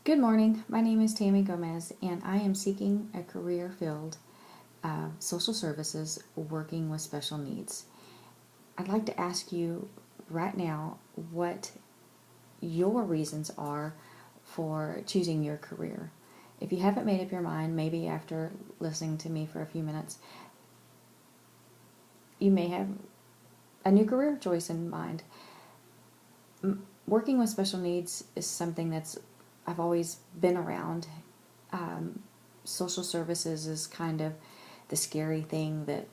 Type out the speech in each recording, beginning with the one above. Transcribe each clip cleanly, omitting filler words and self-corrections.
Good morning. My name is Tammy Gomez, and I am seeking a career field, social services, working with special needs. I'd like to ask you right now what your reasons are for choosing your career. If you haven't made up your mind, maybe after listening to me for a few minutes, you may have a new career choice in mind. Working with special needs is something that's I've always been around. Um, Social services is kind of the scary thing that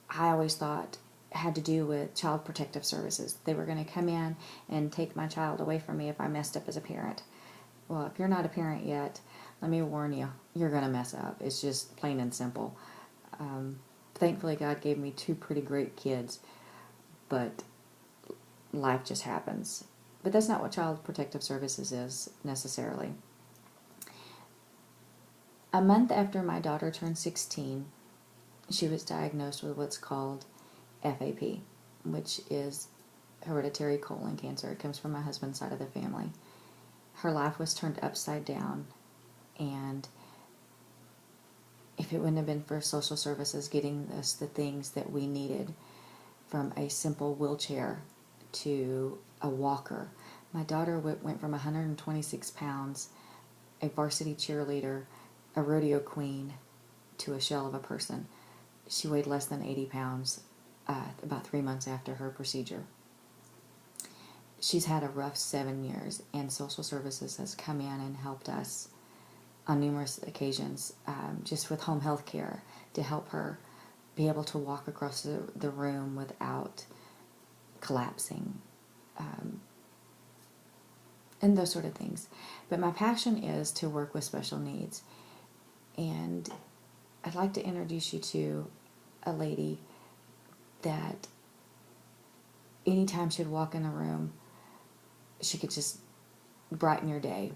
I always thought had to do with child protective services. They were going to come in and take my child away from me if I messed up as a parent. Well, if you're not a parent yet, let me warn you, you're going to mess up. It's just plain and simple. Thankfully, God gave me two pretty great kids, but life just happens. But that's not what Child Protective Services is necessarily. A month after my daughter turned 16, she was diagnosed with what's called FAP, which is hereditary colon cancer. It comes from my husband's side of the family. Her life was turned upside down, and if it wouldn't have been for social services getting us the things that we needed, from a simple wheelchair to a walker. My daughter went from 126 pounds, a varsity cheerleader, a rodeo queen, to a shell of a person. She weighed less than 80 pounds about 3 months after her procedure. She's had a rough 7 years, and social services has come in and helped us on numerous occasions, just with home health care, to help her be able to walk across the room without collapsing, and those sort of things. But my passion is to work with special needs, and I'd like to introduce you to a lady that anytime she'd walk in a room, she could just brighten your day.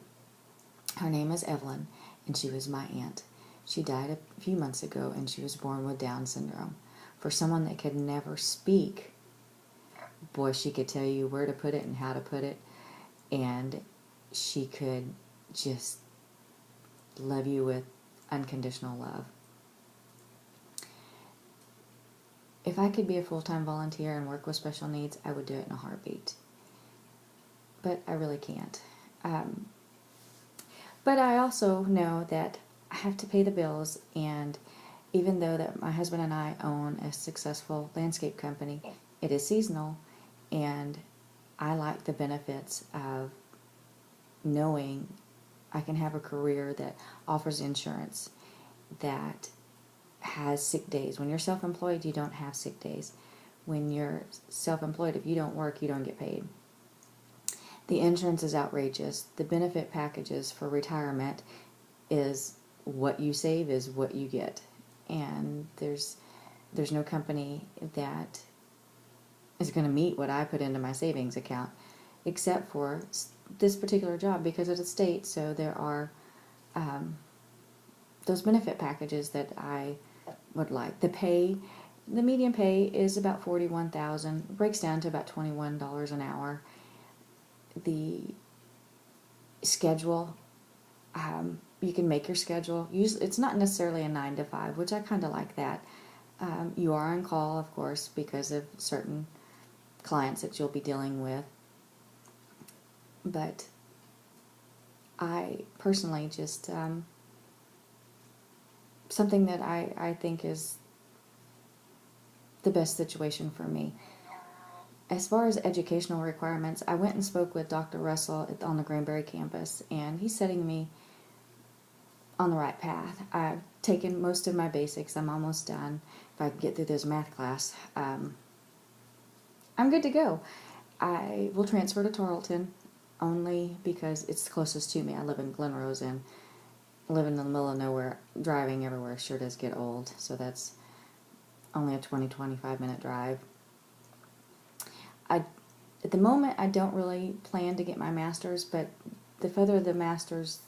Her name is Evelyn, and she was my aunt. She died a few months ago, and she was born with Down syndrome. For someone that could never speak, boy, she could tell you where to put it and how to put it, and she could just love you with unconditional love. If I could be a full-time volunteer and work with special needs, I would do it in a heartbeat. But I really can't. But I also know that I have to pay the bills, and even though that my husband and I own a successful landscape company, it is seasonal, and I like the benefits of knowing I can have a career that offers insurance, that has sick days. When you're self-employed, you don't have sick days. When you're self-employed, if you don't work, you don't get paid. The insurance is outrageous. The benefit packages for retirement is what you save is what you get. And there's no company that is going to meet what I put into my savings account, except for this particular job, because it's a state, so there are those benefit packages that I would like. The median pay is about $41,000, breaks down to about $21 an hour. The schedule, you can make your schedule. It's not necessarily a 9 to 5, which I kind of like that. You are on call, of course, because of certain clients that you'll be dealing with. But I personally just, something that I think is the best situation for me. As far as educational requirements, I went and spoke with Dr. Russell on the Granbury campus, and he's setting me on the right path. I've taken most of my basics. I'm almost done. If I can get through this math class, I'm good to go. I will transfer to Tarleton only because it's closest to me. I live in Glen Rose, and living in the middle of nowhere, driving everywhere sure does get old. So that's only a 20-25 minute drive. At the moment, I don't really plan to get my master's, but the further the master's,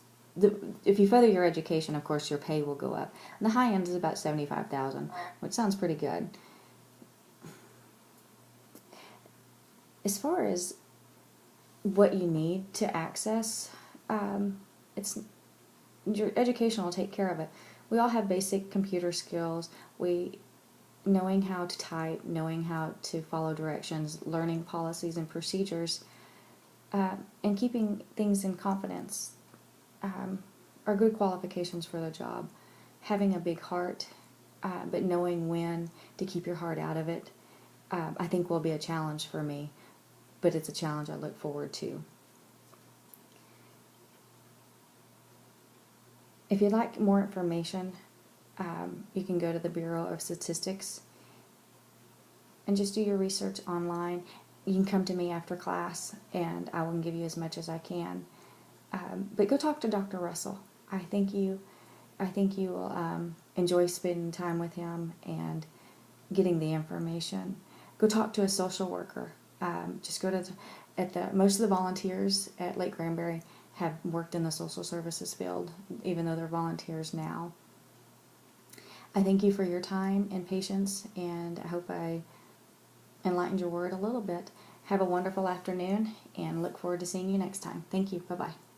if you further your education, of course, your pay will go up. And the high end is about $75,000, which sounds pretty good. As far as what you need to access it's your education will take care of it. We all have basic computer skills. Knowing how to type, knowing how to follow directions, learning policies and procedures, and keeping things in confidence are good qualifications for the job. Having a big heart, but knowing when to keep your heart out of it, I think will be a challenge for me, but it's a challenge I look forward to. If you'd like more information, you can go to the Bureau of Statistics and just do your research online. You can come to me after class, and I will give you as much as I can. But go talk to Dr. Russell. I think you will enjoy spending time with him and getting the information. Go talk to a social worker. Just go to most of the volunteers at Lake Granbury have worked in the social services field, even though they're volunteers now. I thank you for your time and patience, and I hope I enlightened your word a little bit. Have a wonderful afternoon, and look forward to seeing you next time. Thank you. Bye-bye.